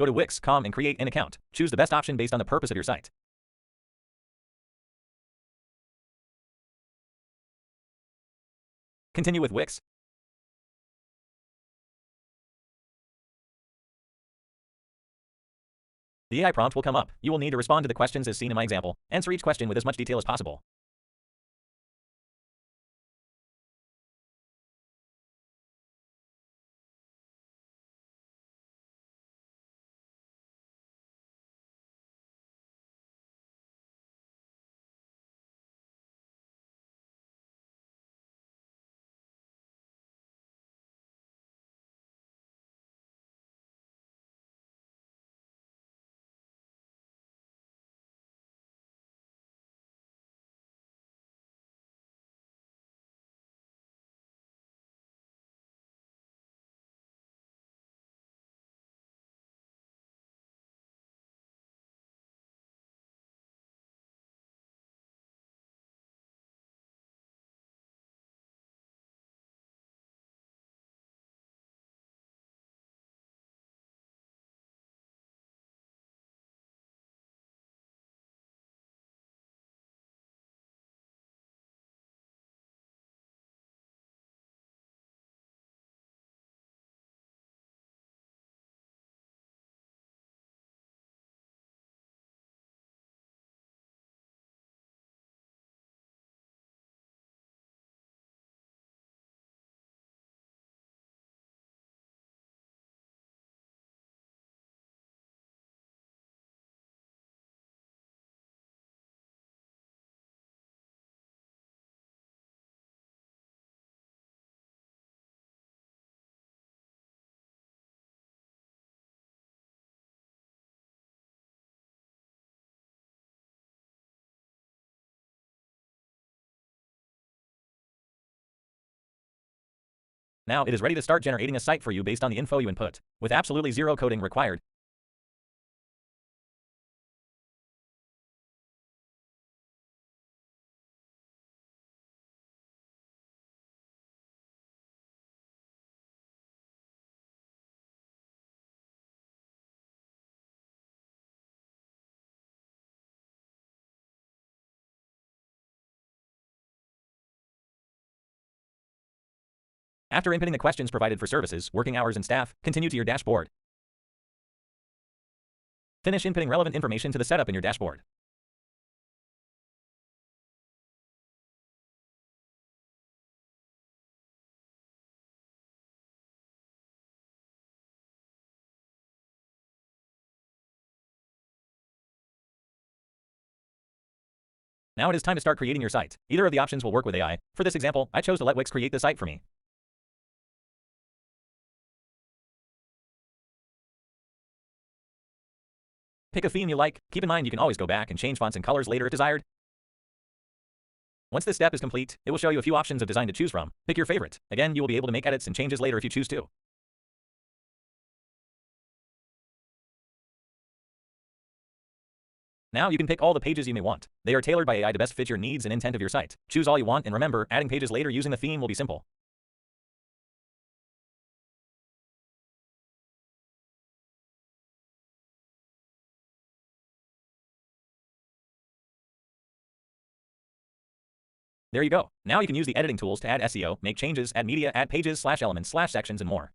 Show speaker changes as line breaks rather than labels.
Go to Wix.com and create an account. Choose the best option based on the purpose of your site. Continue with Wix. The AI prompt will come up. You will need to respond to the questions as seen in my example. Answer each question with as much detail as possible. Now it is ready to start generating a site for you based on the info you input, with absolutely zero coding required. After inputting the questions provided for services, working hours, and staff, continue to your dashboard. Finish inputting relevant information to the setup in your dashboard. Now it is time to start creating your site. Either of the options will work with AI. For this example, I chose to let Wix create the site for me. Pick a theme you like. Keep in mind you can always go back and change fonts and colors later if desired. Once this step is complete, it will show you a few options of design to choose from. Pick your favorite. Again, you will be able to make edits and changes later if you choose to. Now you can pick all the pages you may want. They are tailored by AI to best fit your needs and intent of your site. Choose all you want, and remember, adding pages later using the theme will be simple. There you go. Now you can use the editing tools to add SEO, make changes, add media, add pages, /elements, /sections, and more.